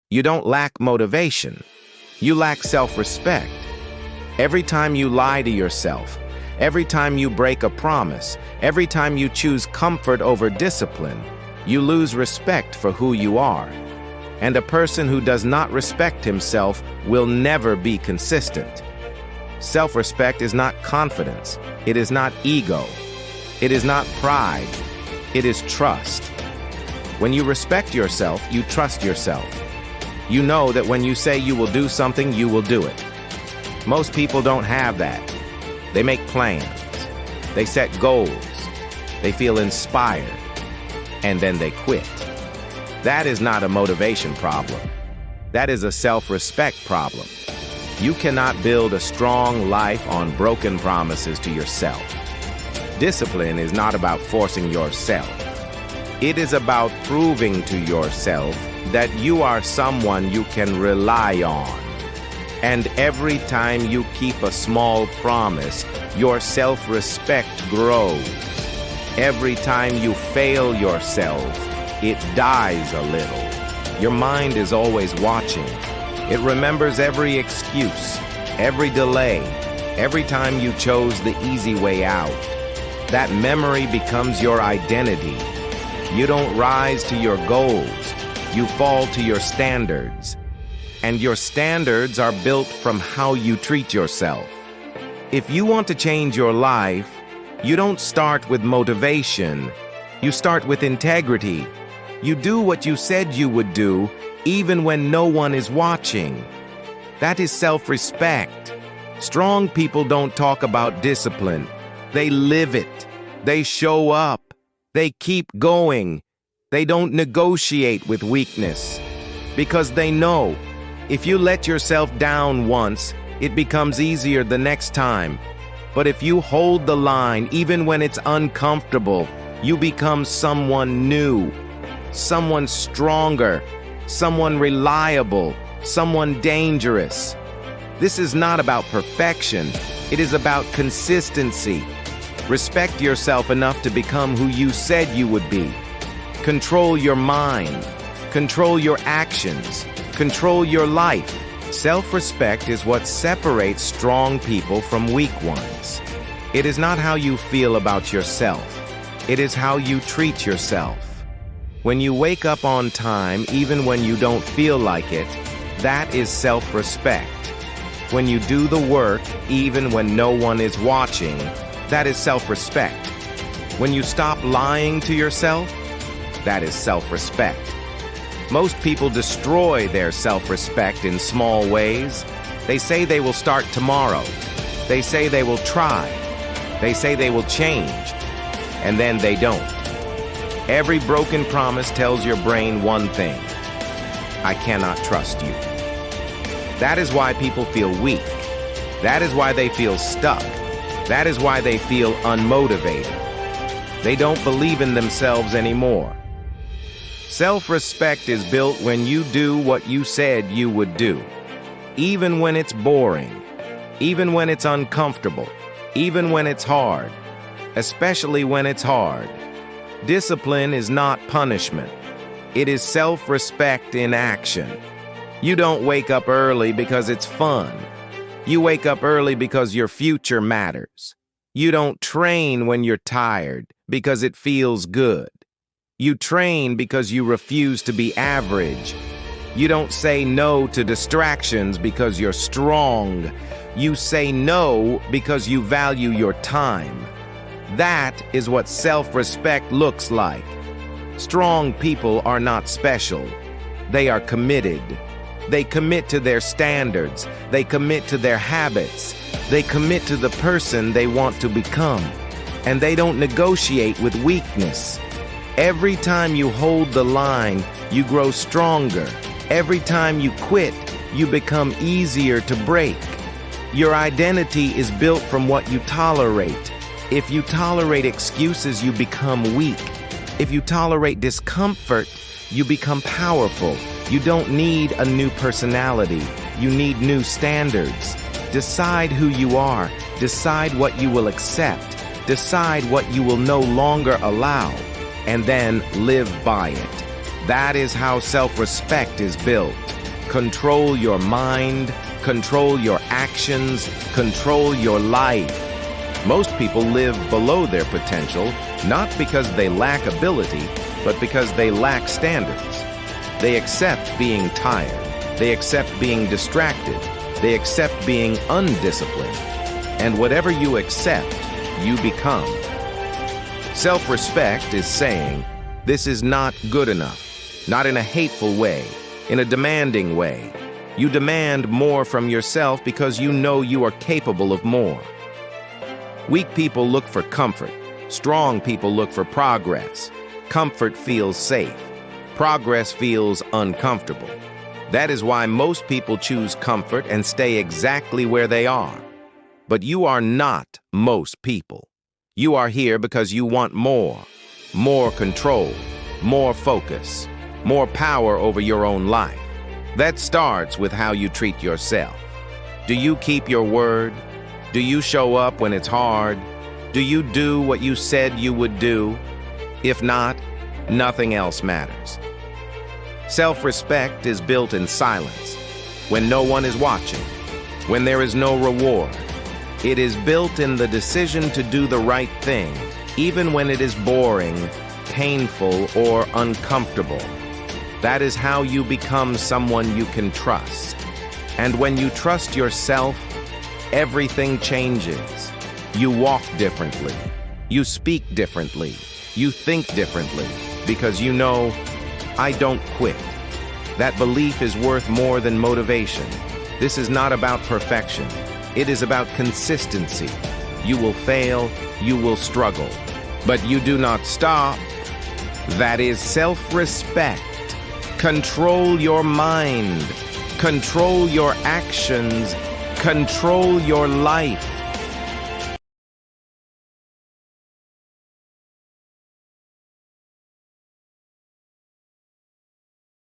You don't lack motivation. You lack self-respect. Every time you lie to yourself, every time you break a promise, every time you choose comfort over discipline, you lose respect for who you are. And a person who does not respect himself will never be consistent. Self-respect is not confidence. It is not ego. It is not pride. It is trust. When you respect yourself, you trust yourself. You know that when you say you will do something, you will do it. Most people don't have that. They make plans. They set goals. They feel inspired. And then they quit. That is not a motivation problem. That is a self-respect problem. You cannot build a strong life on broken promises to yourself. Discipline is not about forcing yourself. It is about proving to yourself that you are someone you can rely on. And every time you keep a small promise, your self-respect grows. Every time you fail yourself, it dies a little. Your mind is always watching. It remembers every excuse, every delay, every time you chose the easy way out. That memory becomes your identity. You don't rise to your goals. You fall to your standards. And your standards are built from how you treat yourself. If you want to change your life, you don't start with motivation. You start with integrity. You do what you said you would do, even when no one is watching. That is self-respect. Strong people don't talk about discipline. They live it. They show up. They keep going. They don't negotiate with weakness. Because they know, if you let yourself down once, it becomes easier the next time. But if you hold the line, even when it's uncomfortable, you become someone new, someone stronger, someone reliable, someone dangerous. This is not about perfection. It is about consistency. Respect yourself enough to become who you said you would be. Control your mind. Control your actions. Control your life. Self-respect is what separates strong people from weak ones. It is not how you feel about yourself. It is how you treat yourself. When you wake up on time, even when you don't feel like it, that is self-respect. When you do the work, even when no one is watching, that is self-respect. When you stop lying to yourself, that is self-respect. Most people destroy their self-respect in small ways. They say they will start tomorrow. They say they will try. They say they will change. And then they don't. Every broken promise tells your brain one thing: I cannot trust you. That is why people feel weak. That is why they feel stuck. That is why they feel unmotivated. They don't believe in themselves anymore. Self-respect is built when you do what you said you would do, even when it's boring, even when it's uncomfortable, even when it's hard, especially when it's hard. Discipline is not punishment. It is self-respect in action. You don't wake up early because it's fun. You wake up early because your future matters. You don't train when you're tired because it feels good. You train because you refuse to be average. You don't say no to distractions because you're strong. You say no because you value your time. That is what self-respect looks like. Strong people are not special. They are committed. They commit to their standards. They commit to their habits. They commit to the person they want to become. And they don't negotiate with weakness. Every time you hold the line, you grow stronger. Every time you quit, you become easier to break. Your identity is built from what you tolerate. If you tolerate excuses, you become weak. If you tolerate discomfort, you become powerful. You don't need a new personality. You need new standards. Decide who you are. Decide what you will accept. Decide what you will no longer allow. And then live by it. That is how self-respect is built. Control your mind, control your actions, control your life. Most people live below their potential, not because they lack ability, but because they lack standards. They accept being tired. They accept being distracted. They accept being undisciplined. And whatever you accept, you become. Self-respect is saying, this is not good enough, not in a hateful way, in a demanding way. You demand more from yourself because you know you are capable of more. Weak people look for comfort. Strong people look for progress. Comfort feels safe. Progress feels uncomfortable. That is why most people choose comfort and stay exactly where they are. But you are not most people. You are here because you want more control, more focus, more power over your own life. That starts with how you treat yourself. Do you keep your word? Do you show up when it's hard? Do you do what you said you would do? If not, nothing else matters. Self-respect is built in silence, when no one is watching, when there is no reward. It is built in the decision to do the right thing, even when it is boring, painful, or uncomfortable. That is how you become someone you can trust. And when you trust yourself, everything changes. You walk differently. You speak differently. You think differently. Because you know, I don't quit. That belief is worth more than motivation. This is not about perfection. It is about consistency. You will fail. You will struggle. But you do not stop. That is self-respect. Control your mind. Control your actions. Control your life.